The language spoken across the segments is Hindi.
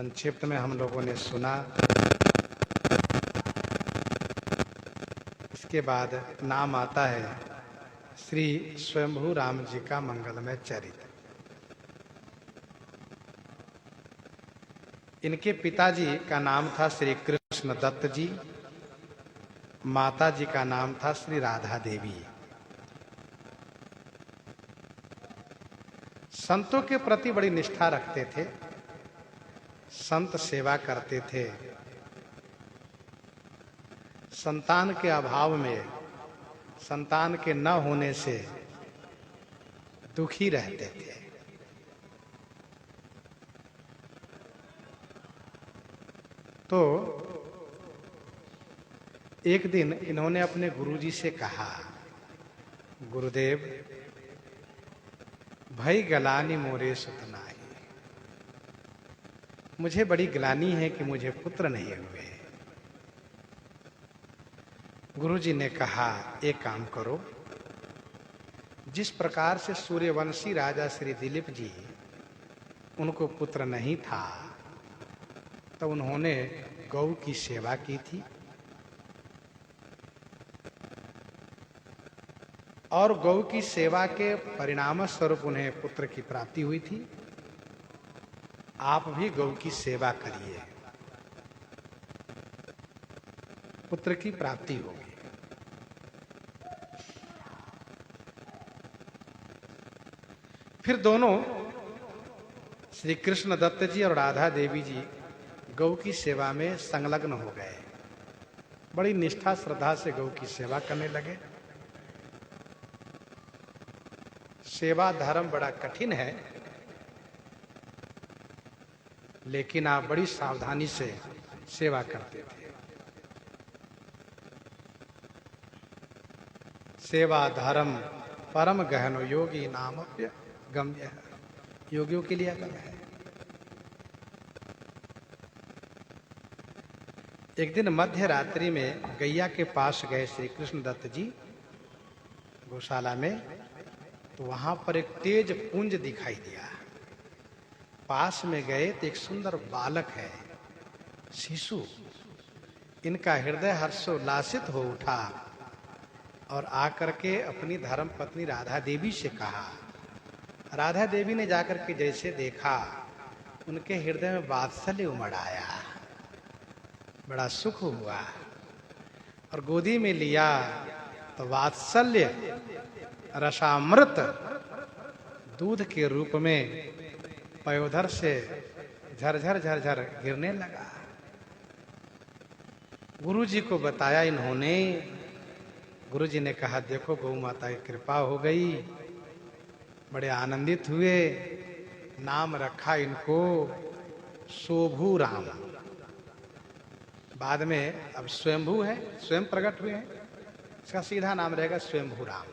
संक्षिप्त में हम लोगों ने सुना। इसके बाद नाम आता है श्री स्वयंभू राम जी का मंगलमय चरित्र। इनके पिताजी का नाम था श्री कृष्ण दत्त जी, माता जी का नाम था श्री राधा देवी। संतों के प्रति बड़ी निष्ठा रखते थे, संत सेवा करते थे। संतान के अभाव में, संतान के न होने से दुखी रहते थे। तो एक दिन इन्होंने अपने गुरुजी से कहा, गुरुदेव भई गलानी मोरे सुतनाई, मुझे बड़ी ग्लानि है कि मुझे पुत्र नहीं हुए। गुरुजी ने कहा, एक काम करो, जिस प्रकार से सूर्यवंशी राजा श्री दिलीप जी, उनको पुत्र नहीं था तो उन्होंने गौ की सेवा की थी और गौ की सेवा के परिणाम स्वरूप उन्हें पुत्र की प्राप्ति हुई थी। आप भी गौ की सेवा करिए, पुत्र की प्राप्ति होगी। फिर दोनों श्री कृष्ण दत्त जी और राधा देवी जी गौ की सेवा में संलग्न हो गए। बड़ी निष्ठा श्रद्धा से गौ की सेवा करने लगे। सेवा धर्म बड़ा कठिन है, लेकिन आप बड़ी सावधानी से सेवा करते थे। सेवा धर्म परम गहनो योगी नामप्य गम्य, योगियों के लिए अलग है। एक दिन मध्य रात्रि में गैया के पास गए श्री कृष्ण दत्त जी गौशाला में, तो वहां पर एक तेज पुंज दिखाई दिया। पास में गए तो एक सुंदर बालक है, शिशु। इनका हृदय हर्षोल्लासित हो उठा और आकर के अपनी धर्म पत्नी राधा देवी से कहा। राधा देवी ने जाकर के जैसे देखा, उनके हृदय में वात्सल्य उमड़ आया, बड़ा सुख हुआ और गोदी में लिया तो वात्सल्य रसामृत दूध के रूप में पयोधर से झरझर झरझर गिरने लगा। गुरुजी को बताया इन्होंने। गुरुजी ने कहा, देखो गौ माता की कृपा हो गई, बड़े आनंदित हुए। नाम रखा इनको शोभू राम। बाद में अब स्वयंभू है, स्वयं प्रकट हुए हैं, इसका सीधा नाम रहेगा स्वयंभू राम।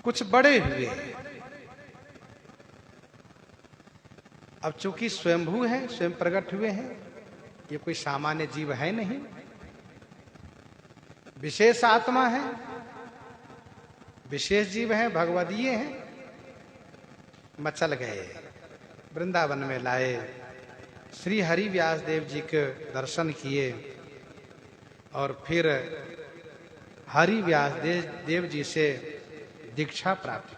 कुछ बड़े हुए। अब चूंकि स्वयंभू है, स्वयं प्रकट हुए हैं, ये कोई सामान्य जीव है नहीं, विशेष आत्मा है, विशेष जीव है, भगवदीय हैं। मचल गए, वृंदावन में लाए, श्री हरि व्यास देव जी के दर्शन किए और फिर हरि व्यास देव जी से दीक्षा प्राप्त की।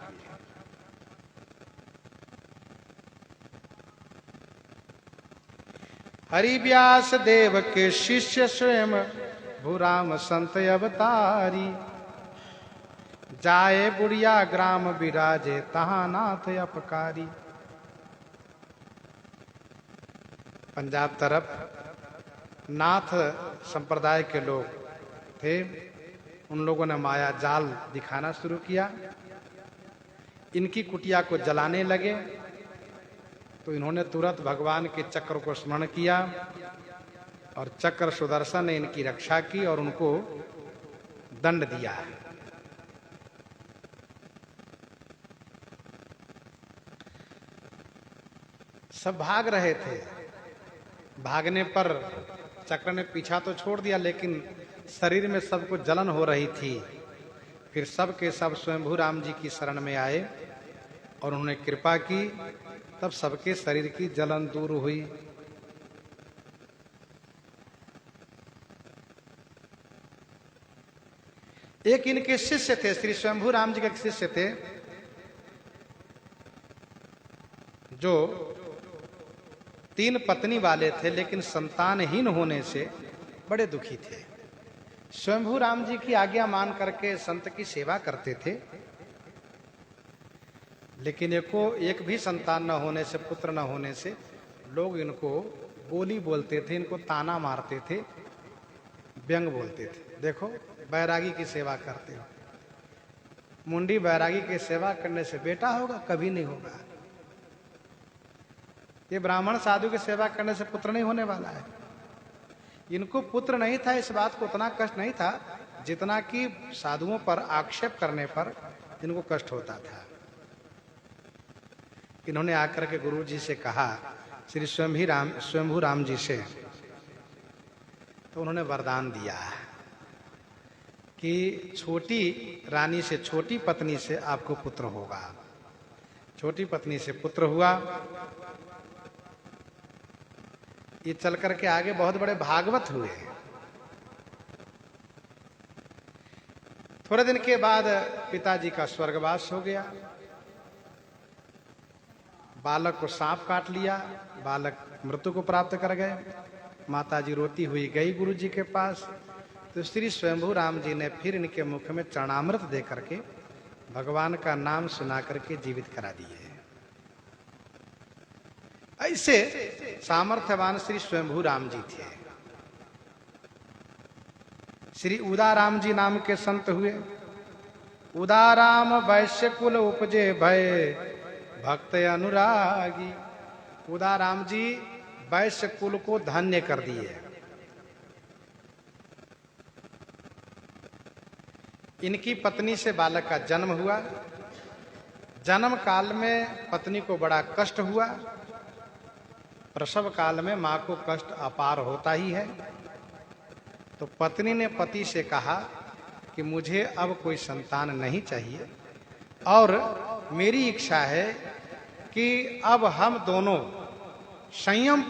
हरि व्यास देव के शिष्य स्वयं भूराम संत अवतारी, जाए बुढ़िया ग्राम विराजे तहां नाथ अपकारी। पंजाब तरफ नाथ संप्रदाय के लोग थे, उन लोगों ने माया जाल दिखाना शुरू किया। इनकी कुटिया को जलाने लगे तो इन्होंने तुरंत भगवान के चक्र को स्मरण किया और चक्र सुदर्शन ने इनकी रक्षा की और उनको दंड दिया। सब भाग रहे थे, भागने पर चक्र ने पीछा तो छोड़ दिया, लेकिन शरीर में सबको जलन हो रही थी। फिर सब के सब स्वयंभू राम जी की शरण में आए और उन्होंने कृपा की, तब सबके शरीर की जलन दूर हुई। एक इनके शिष्य थे, श्री स्वयंभू राम जी के शिष्य थे, जो 3 पत्नी वाले थे, लेकिन संतानहीन होने से बड़े दुखी थे। स्वयंभू राम जी की आज्ञा मान करके संत की सेवा करते थे, लेकिन एक भी संतान न होने से, पुत्र न होने से लोग इनको बोली बोलते थे, इनको ताना मारते थे, व्यंग बोलते थे। देखो, बैरागी की सेवा करते हो, मुंडी बैरागी की सेवा करने से बेटा होगा? कभी नहीं होगा। ये ब्राह्मण साधु की सेवा करने से पुत्र नहीं होने वाला है। इनको पुत्र नहीं था, इस बात को उतना कष्ट नहीं था जितना कि साधुओं पर आक्षेप करने पर इनको कष्ट होता था। इन्होंने आकर के गुरु जी से कहा, श्री स्वयंभू राम जी से, तो उन्होंने वरदान दिया कि छोटी रानी से, छोटी पत्नी से आपको पुत्र होगा। छोटी पत्नी से पुत्र हुआ। ये चल करके आगे बहुत बड़े भागवत हुए। थोड़े दिन के बाद पिताजी का स्वर्गवास हो गया। बालक को सांप काट लिया, बालक मृत्यु को प्राप्त कर गए। माताजी रोती हुई गई गुरु जी के पास, तो श्री स्वयंभू राम जी ने फिर इनके मुख में चरणामृत दे करके भगवान का नाम सुना करके जीवित करा दिए। ऐसे सामर्थ्यवान श्री स्वयंभू राम जी थे। श्री उदाराम जी नाम के संत हुए। उदाराम वैश्य कुल उपजे भय भक्त अनुरागी। उदाराम जी वैश्य कुल को धन्य कर दिए। इनकी पत्नी से बालक का जन्म हुआ। जन्म काल में पत्नी को बड़ा कष्ट हुआ। प्रसव काल में मां को कष्ट अपार होता ही है। तो पत्नी ने पति से कहा कि मुझे अब कोई संतान नहीं चाहिए और मेरी इच्छा है कि अब हम दोनों संयम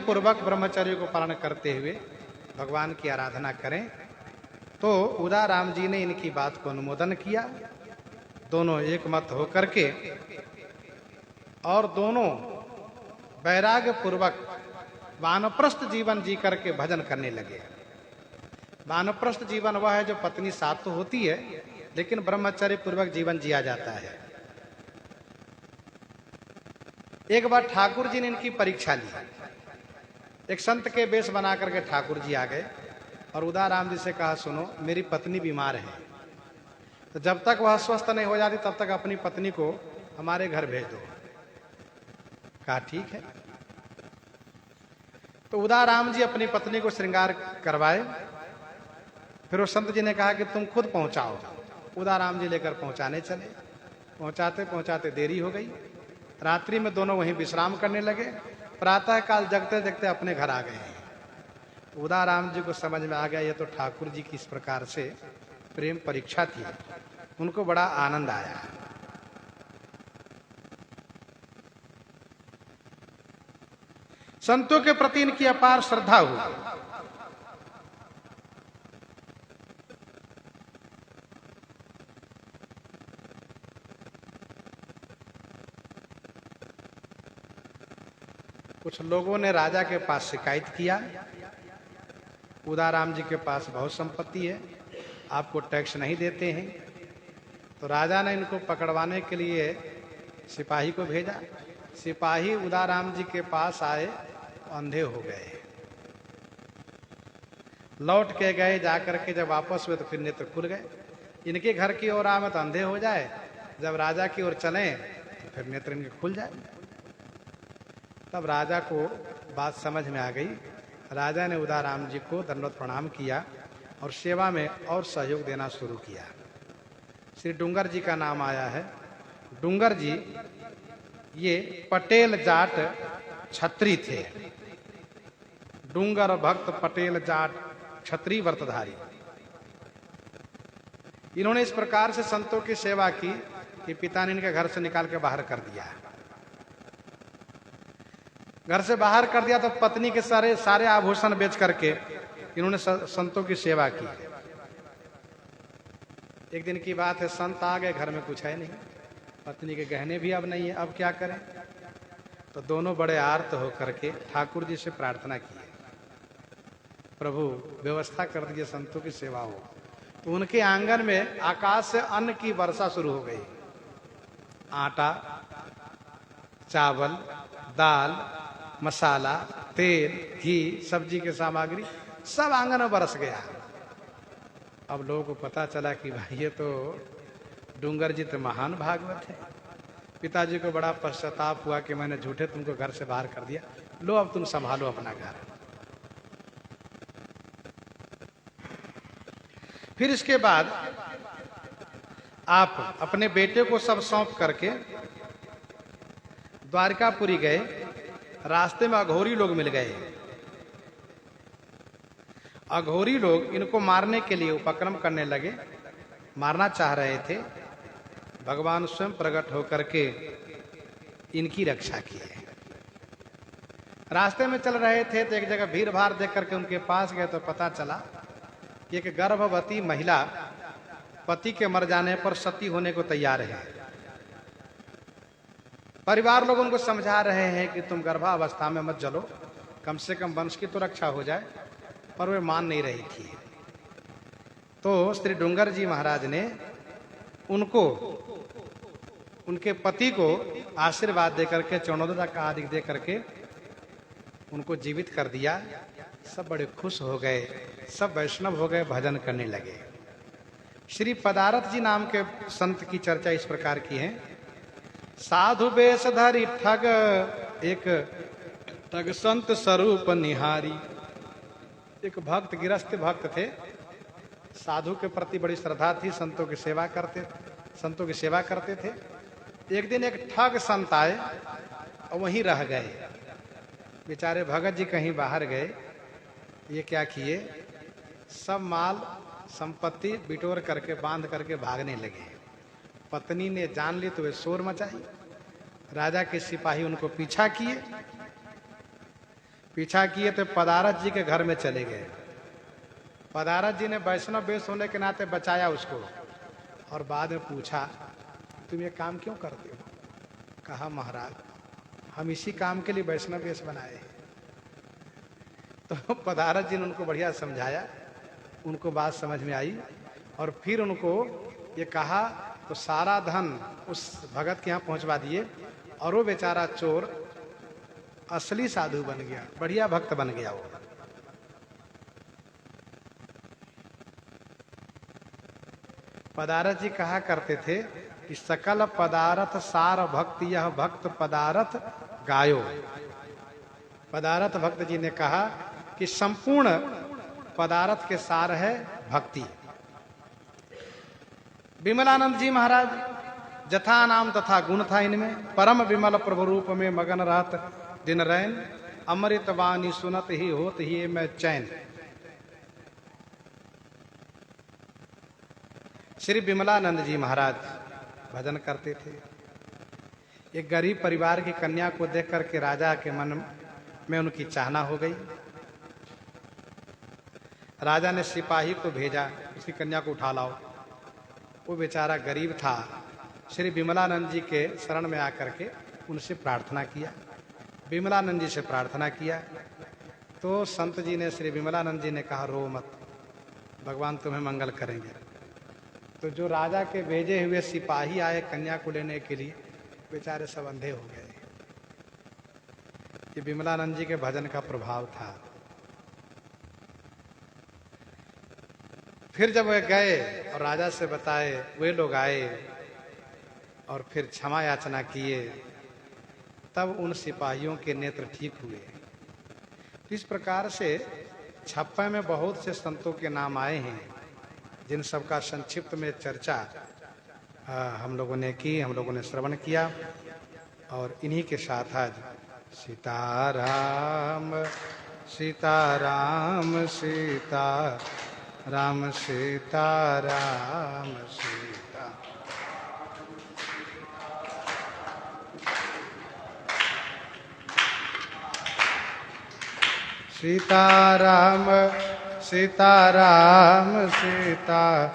पूर्वक ब्रह्मचर्य को पालन करते हुए भगवान की आराधना करें। तो उदाराम जी ने इनकी बात को अनुमोदन किया। दोनों एक मत होकर के और दोनों वैराग्य पूर्वक वानप्रस्थ जीवन जी करके भजन करने लगे। वानप्रस्थ जीवन वह है जो पत्नी साथ तो होती है, लेकिन ब्रह्मचर्य पूर्वक जीवन जिया जाता है। एक बार ठाकुर जी ने इनकी परीक्षा ली। एक संत के वेश बना करके ठाकुर जी आ गए और उदाराम जी से कहा, सुनो मेरी पत्नी बीमार है, तो जब तक वह स्वस्थ नहीं हो जाती तब तक अपनी पत्नी को हमारे घर भेज दो। कहा ठीक है। तो उदाराम जी अपनी पत्नी को श्रृंगार करवाए। फिर उस संत जी ने कहा कि तुम खुद पहुंचाओ। उदाराम जी लेकर पहुंचाने चले। पहुंचाते पहुंचाते देरी हो गई। रात्रि में दोनों वहीं विश्राम करने लगे। प्रातः काल जगते जगते अपने घर आ गए। उदाराम जी को समझ में आ गया ये तो ठाकुर जी की इस प्रकार से प्रेम परीक्षा थी। उनको बड़ा आनंद आया। संतों के प्रति इनकी अपार श्रद्धा हुई। कुछ लोगों ने राजा के पास शिकायत किया, उदाराम जी के पास बहुत संपत्ति है, आपको टैक्स नहीं देते हैं। तो राजा ने इनको पकड़वाने के लिए सिपाही को भेजा। सिपाही उदाराम जी के पास आए, अंधे हो गए। लौट के गए, जाकर के जब वापस हुए तो फिर नेत्र खुल गए। इनके घर की ओर आए तो अंधे हो जाए, जब राजा की ओर चले तो फिर नेत्र इनके खुल जाए। तब राजा को बात समझ में आ गई। राजा ने उदाराम जी को दंडवत प्रणाम किया और सेवा में और सहयोग देना शुरू किया। श्री डूंगर जी का नाम आया है। डूंगर जी ये पटेल जाट छत्री थे। डूंगर भक्त पटेल जाट छत्री व्रतधारी। इन्होंने इस प्रकार से संतों की सेवा की कि पिता ने इनके घर से निकाल के बाहर कर दिया। घर से बाहर कर दिया तो पत्नी के सारे सारे आभूषण बेच करके इन्होंने संतों की सेवा की। एक दिन की बात है, संत आ गए, घर में कुछ है नहीं, पत्नी के गहने भी अब नहीं है, अब क्या करें? तो दोनों बड़े आर्त होकर के ठाकुर जी से प्रार्थना की, प्रभु व्यवस्था कर दीजिए, संतों की सेवा हो। तो उनके आंगन में आकाश से अन्न की वर्षा शुरू हो गई। आटा, चावल, दाल, मसाला, तेल, घी, सब्जी की सामग्री सब आंगन में बरस गया। अब लोगों को पता चला कि भाई ये तो डूंगर जी तो महान भागवत है। पिताजी को बड़ा पश्चाताप हुआ कि मैंने झूठे तुमको घर से बाहर कर दिया, लो अब तुम संभालो अपना घर। फिर इसके बाद आप अपने बेटे को सब सौंप करके द्वारकापुरी गए। रास्ते में अघोरी लोग मिल गए। अघोरी लोग इनको मारने के लिए उपक्रम करने लगे, मारना चाह रहे थे। भगवान स्वयं प्रकट होकर के इनकी रक्षा किए। रास्ते में चल रहे थे तो एक जगह भीड़ भाड़ देख करके उनके पास गए तो पता चला कि एक गर्भवती महिला पति के मर जाने पर सती होने को तैयार है। परिवार लोग उनको समझा रहे हैं कि तुम गर्भावस्था में मत जलो, कम से कम वंश की तो रक्षा हो जाए, पर वे मान नहीं रही थी। तो श्री डूंगर जी महाराज ने उनको, उनके पति को आशीर्वाद देकर के, चरणोदरा का आदि दे करके उनको जीवित कर दिया। सब बड़े खुश हो गए, सब वैष्णव हो गए, भजन करने लगे। श्री पदारथ जी नाम के संत की चर्चा इस प्रकार की है। साधु वेश धरि ठग, एक ठग संत स्वरूप निहारी। एक भक्त, गिरस्थ भक्त थे, साधु के प्रति बड़ी श्रद्धा थी, संतों की सेवा करते थे। एक दिन एक ठग संत आए और वहीं रह गए। बेचारे भगत जी कहीं बाहर गए, ये क्या किए, सब माल संपत्ति बिटोर करके बांध करके भागने लगे। पत्नी ने जान ली तो वे शोर मचाई। राजा के सिपाही उनको पीछा किए तो पदारथ जी के घर में चले गए। पदारथ जी ने वैष्णव वेश होने के नाते बचाया उसको, और बाद में पूछा तुम ये काम क्यों करते हो? कहा महाराज हम इसी काम के लिए वैष्णव वेश बनाए हैं। तो पदारथ जी ने उनको बढ़िया समझाया, उनको बात समझ में आई, और फिर उनको ये कहा तो सारा धन उस भगत के यहाँ पहुंचवा दिए, और वो बेचारा चोर असली साधु बन गया, बढ़िया भक्त बन गया वो। पदारथ जी कहा करते थे कि सकल पदारथ सार भक्ति, यह भक्त पदारथ गायो। पदारथ भक्त जी ने कहा कि संपूर्ण पदारथ के सार है भक्ति। विमलानंद जी महाराज, जथा नाम तथा गुण था इनमें, परम विमल प्रभु रूप में मगन रहत दिन रैन, अमृत वाणी सुनत ही होत ही मैं चैन। श्री विमलानंद जी महाराज भजन करते थे। एक गरीब परिवार की कन्या को देख करके राजा के मन में उनकी चाहना हो गई। राजा ने सिपाही को भेजा, उसकी कन्या को उठा लाओ। वो बेचारा गरीब था। श्री विमलानंद जी के शरण में आकर के उनसे प्रार्थना किया, विमलानंद जी से प्रार्थना किया। तो संत जी ने, श्री विमलानंद जी ने कहा रो मत, भगवान तुम्हें मंगल करेंगे। तो जो राजा के भेजे हुए सिपाही आए कन्या को लेने के लिए, बेचारे सब अंधे हो गए। ये विमलानंद जी के भजन का प्रभाव था। फिर जब वे गए और राजा से बताए, वे लोग आए और फिर क्षमा याचना किए, तब उन सिपाहियों के नेत्र ठीक हुए। इस प्रकार से 56 में बहुत से संतों के नाम आए हैं, जिन सबका संक्षिप्त में चर्चा हम लोगों ने की, हम लोगों ने श्रवण किया। और इन्हीं के साथ आज सीताराम सीताराम सीता राम सीता राम सीता। सीता राम सीता राम सीता